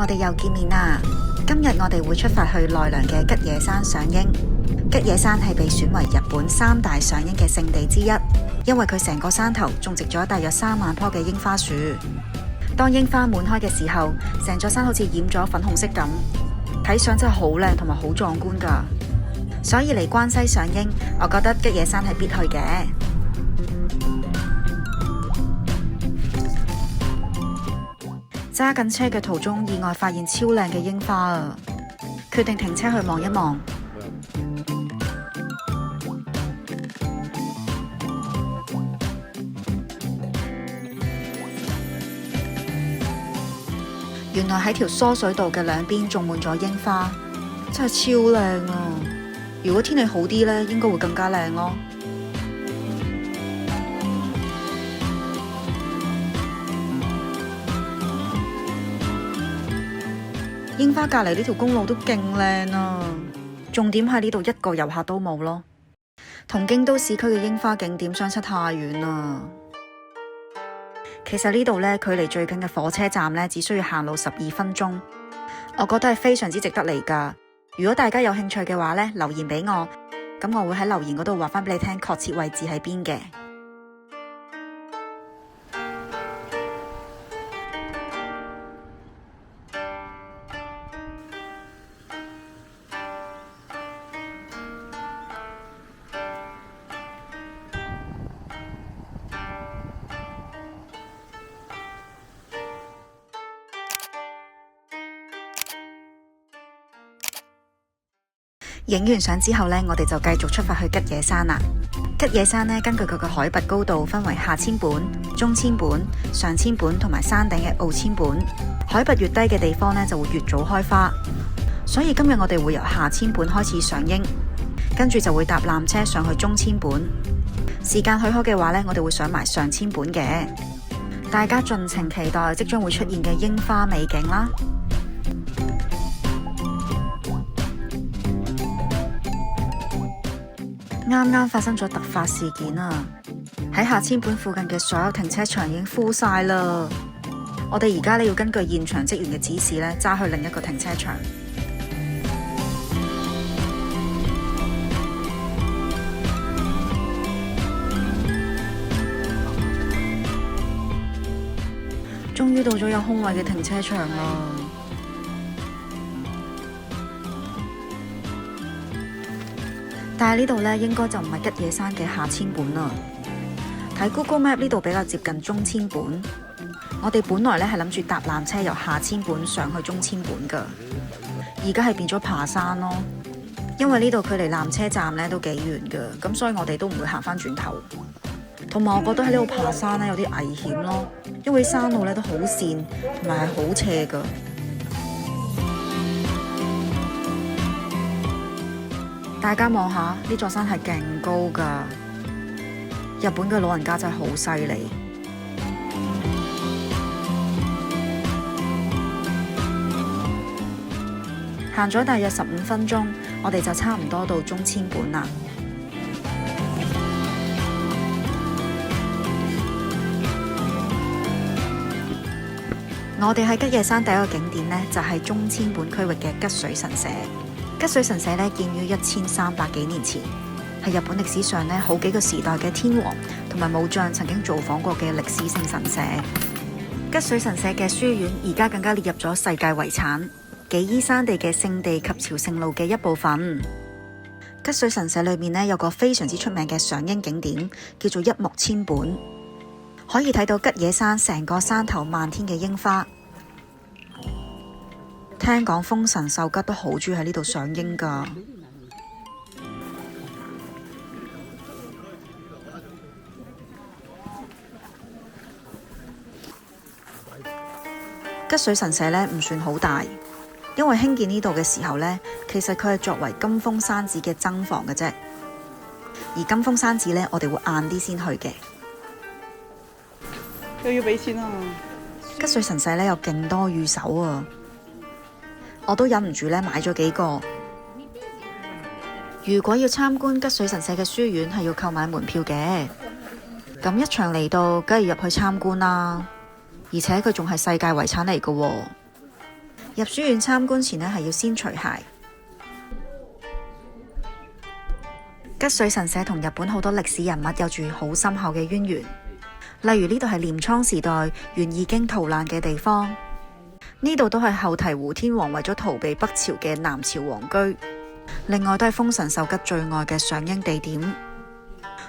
哋又見面啦！今日我哋會出發去奈良嘅吉野山賞櫻。吉野山係被選為日本3大賞櫻嘅聖地之一，因為佢成個山頭種植咗大約3萬棵嘅櫻花樹。當櫻花滿開嘅時候，成座山好似染咗粉紅色咁，睇相真係好靚同埋好壯觀噶。所以嚟關西賞櫻，我覺得吉野山係必去嘅。揸緊車嘅途中，意外發現超靚嘅櫻花啊！決定停車去望一望。原來喺條疏水道嘅兩邊種滿咗櫻花，真係超靚啊！如果天氣好啲呢，應該會更加靚咯。櫻花隔籬呢條公路都勁靚啊！重點係呢度一個遊客都冇咯，同京都市區嘅櫻花景點相差太遠啦。其實呢度呢，距離最近嘅火車站呢，只需要行路12分鐘，我覺得係非常之值得嚟㗎。如果大家有興趣嘅話呢，留言俾我，咁我會喺留言嗰度話返俾你聽確切位置喺邊嘅。影完相之後呢，我哋就繼續出發去吉野山啦。吉野山呢，根據佢嘅海拔高度分為下千本、中千本、上千本同埋山頂嘅奧千本。海拔越低嘅地方呢，就會越早開花。所以今日我哋會由下千本開始賞櫻，跟住就會搭纜車上去中千本。時間許可嘅話呢，我哋會上埋上千本嘅。大家盡情期待即將會出現嘅櫻花美景啦！啱啱發生咗突發事件啊！喺下千本附近嘅所有停車場已經 full 晒啦。我哋而家要根據現場職員嘅指示咧，揸去另一個停車場。終於到咗有空位嘅停車場啦！但係呢度呢，應該就唔係吉野山嘅下千本啦。睇 Google Map 呢度比較接近中千本。我哋本來呢係諗住搭纜車由下千本上去中千本噶，而家係變咗爬山咯。因為呢度距離纜車站呢都幾遠噶，咁所以我哋都唔會行翻轉頭。同埋我覺得喺呢度爬山呢有啲危險咯，因為山路呢都好跣，同埋係好斜噶。大家望下呢座山係勁高㗎，日本嘅老人家真係好犀利。行咗大約15分鐘，我哋就差唔多到中千本啦。我哋喺吉野山第一個景點呢，就係中千本區域嘅吉水神社。吉水神社呢，建於1300幾年前，係日本歷史上呢好幾個時代嘅天皇同埋武將曾經造訪過嘅歷史性神社。吉水神社嘅書院而家更加列入咗世界遺產紀伊山地嘅聖地及朝聖路嘅一部分。吉水神社裏面呢，有個非常之出名嘅賞櫻景點，叫做一目千本，可以睇到吉野山成個山頭漫天嘅櫻花。聽講豐臣秀吉都好鍾意喺呢度賞櫻㗎。吉水神社呢唔算好大，因為興建呢度嘅時候呢，其實佢係作為金峰山寺嘅僧房嘅啫。而金峰山寺呢，我哋會晏啲先去嘅。又要俾錢啊！吉水神社呢有勁多御守啊！我都忍唔住咧買咗幾個。如果要參觀吉水神社嘅書院，係要購買門票嘅。咁一場嚟到，梗係入去參觀啦。而且佢仲係世界遺產嚟嘅喎。入書院參觀前呢，係要先除鞋。吉水神社同日本好多歷史人物有住好深厚嘅淵源，例如呢度係鐮倉時代源義經逃難嘅地方，呢度都係後醍醐天皇為咗逃避北朝嘅南朝皇居，另外都係豐臣秀吉最愛嘅賞櫻地點，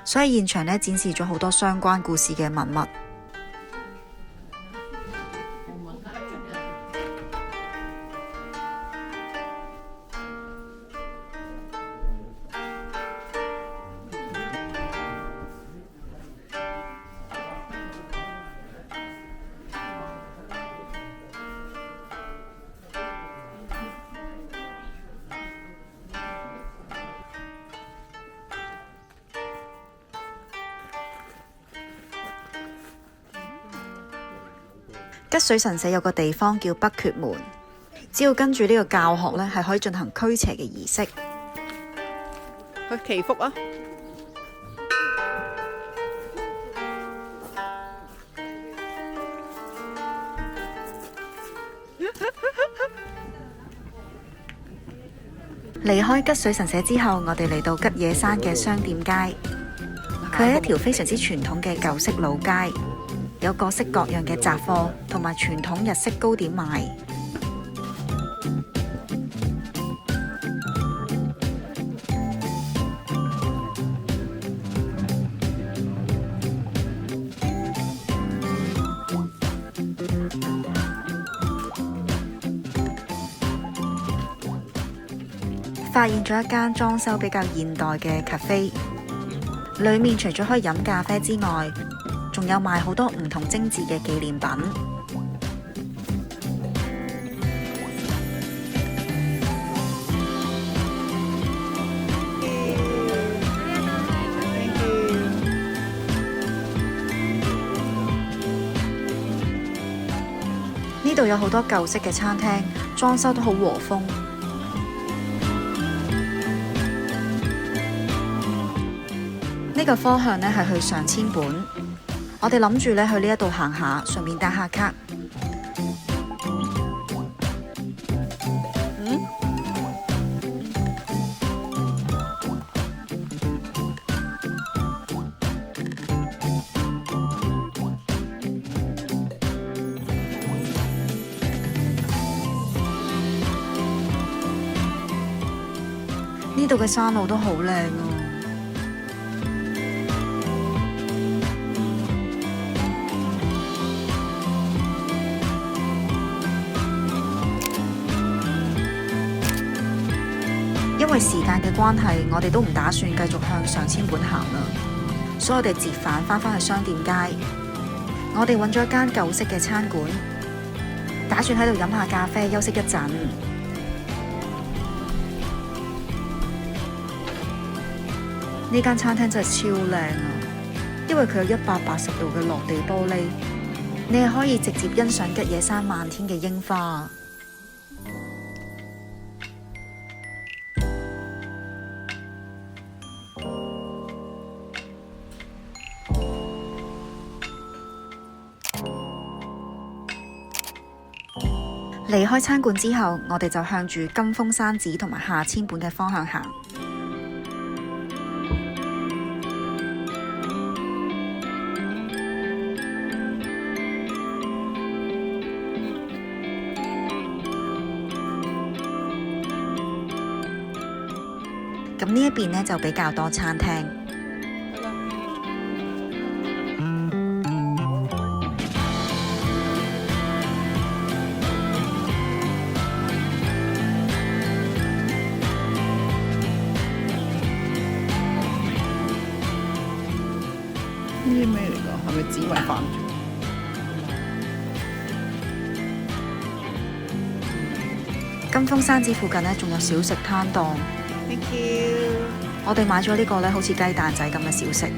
所以現場呢，展示咗好多相關故事嘅文物。吉水神社有個地方叫北決門，只要跟住呢個教學呢，係可以進行驅邪嘅儀式。去祈福啊！離開吉水神社之後，我哋嚟到吉野山嘅商店街，佢係一條非常之傳統嘅舊式老街。有各式各樣嘅雜貨同埋傳統日式糕點賣。發現咗一間裝修比較現代嘅 cafe， 裡面除咗可以飲咖啡之外，仲有賣好多唔同精緻嘅紀念品。呢度有好多舊式嘅餐廳，裝修都好和風。呢個方向呢係去上千本。我哋諗住咧去呢一度行下，順便打下卡。呢度嘅山路都好靚啊！因為時間嘅關係，我哋都唔打算繼續向上千本行啦，所以我哋折返返去商店街。我哋揾咗一間舊式嘅餐館，打算喺度飲下咖啡，休息一陣。呢間餐廳真係超靚啊！因為佢有180度嘅落地玻璃，你係可以直接欣賞吉野山漫天嘅櫻花。離開餐館之後，我哋就向住金峰山寺同埋下千本嘅方向行。咁呢一邊呢，就比較多餐廳。呢啲咩嚟㗎？係咪紫米飯？金峰山寺附近呢，仲有小食攤檔。Thank you。我哋買咗呢個呢，好似雞蛋仔咁嘅小食。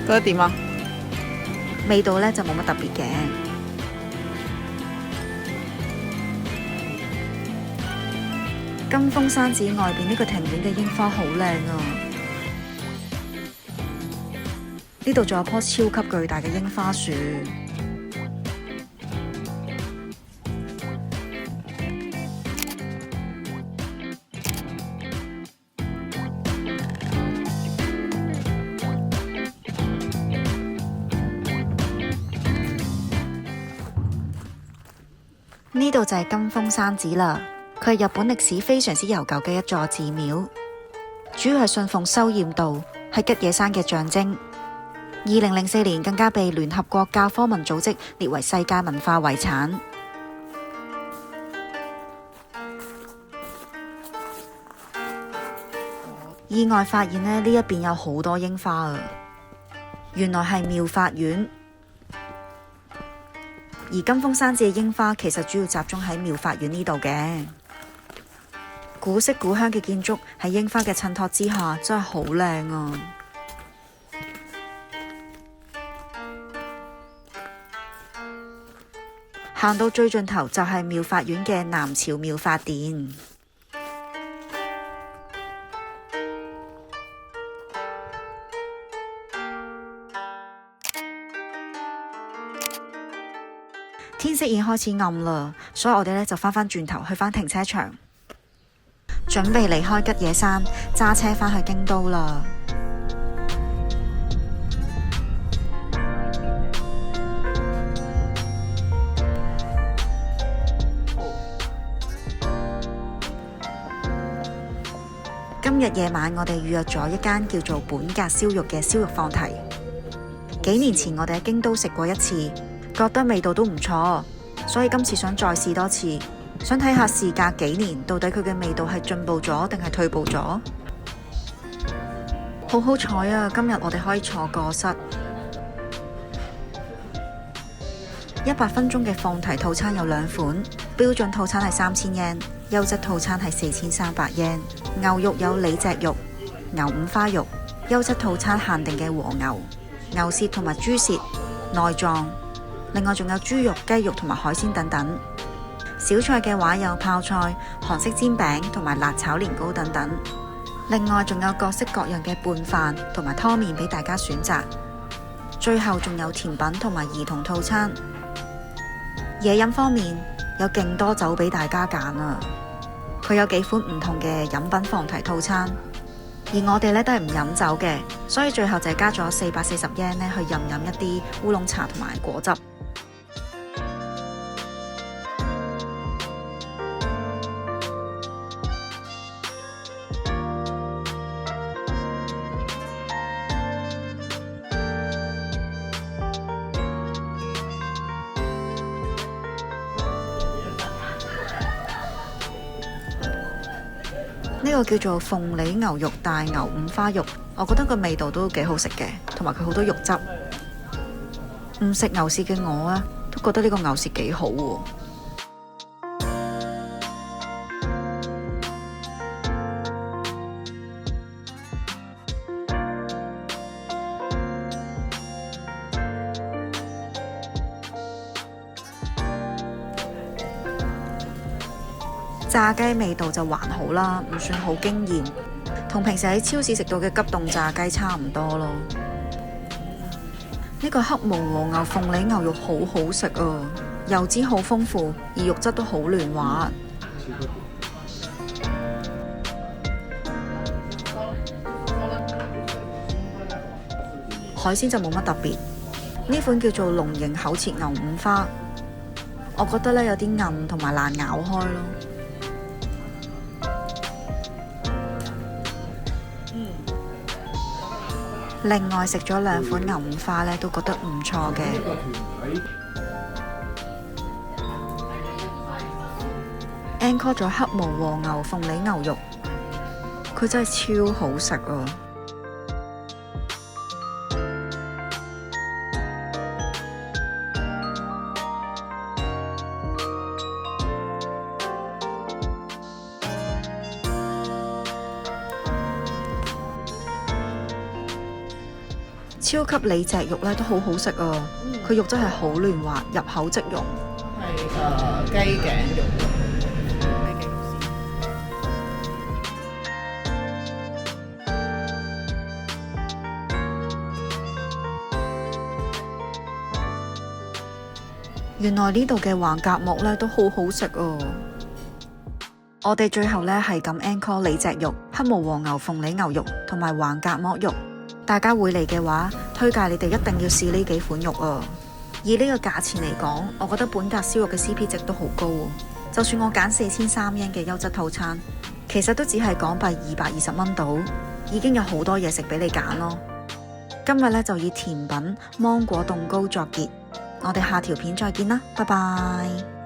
覺得點啊？味道呢，就冇乜特別嘅。金峰山寺外邊呢個庭院嘅櫻花好靚啊！呢度仲有棵超級巨大嘅櫻花樹。呢度就係金峰山寺啦，佢係日本歷史非常之悠久嘅一座寺廟，主要係信奉修驗道，係吉野山嘅象徵。2004年更加被聯合國教科文組織列為世界文化遺產。意外發現呢一邊有好多櫻花啊！原來係妙法院。而金峰山寺嘅櫻花其實主要集中喺妙法院呢度嘅。古色古香嘅建築喺櫻花嘅襯托之下，真係好靚啊！行到最盡頭就係妙法院嘅南朝妙法殿。天色已經開始暗啦，所以我哋呢就返轉頭去返停車場，準備離開吉野山，揸車返去京都啦。今日夜晚我哋預約咗一間叫做本格燒肉嘅燒肉放題。幾年前我哋喺京都食過一次，覺得味道都唔錯，所以今次想再試多次，想睇下事隔幾年到底佢嘅味道係進步咗定係退步咗。好好彩啊！今日我哋可以坐個室。100分鐘嘅放題套餐有2款，標準套餐係3000yen，優質套餐係4300yen。牛肉有里脊肉、牛五花肉，優質套餐限定嘅和牛、牛舌同埋豬舌、內臟。另外仲有豬肉、雞肉同埋海鮮等等。小菜嘅話有泡菜、韓式煎餅同埋辣炒年糕等等。另外仲有各式各樣嘅拌飯同埋湯麵俾大家選擇。最後仲有甜品同埋兒童套餐。嘢飲方面有勁多酒俾大家揀啊！佢有幾款唔同嘅飲品放題套餐，而我哋都係唔飲酒嘅，所以最後就係加咗440 yen 去飲一啲烏龍茶同埋果汁。呢個叫做鳳梨牛肉大牛五花肉，我覺得個味道都幾好食嘅，同埋佢好多肉汁。唔食牛舌嘅我啊，都覺得呢個牛舌幾好喎。炸雞味道就還好啦，唔算好驚豔，同平時喺超市食到嘅急凍炸雞差唔多咯。呢個黑毛和牛鳳梨牛肉好好食啊，油脂好豐富，而肉質都好嫩滑。海鮮就冇乜特別，呢款叫做龍形口切牛五花，我覺得有啲韌同埋難咬開咯。另外食咗2款牛五花都覺得唔錯嘅。Encore 咗黑毛和牛鳳梨牛肉，佢真係超好食啊！超級里脊肉都好好食啊！佢肉真係好嫩滑，入口即溶。係雞頸肉。原來呢度嘅橫膈膜都好好食啊！我哋最後係咁 encore 里脊肉、黑毛和牛鳳梨牛肉同埋橫膈膜肉。大家會嚟嘅話，推介你哋一定要試呢幾款肉啊！以呢個價錢嚟講，我覺得本格燒肉嘅 CP 值都好高喎。就算我揀4300円嘅優質套餐，其實都只係港幣220蚊到，已經有好多嘢食俾你揀咯。今日呢，就以甜品芒果凍糕作結，我哋下條片再見啦，拜拜。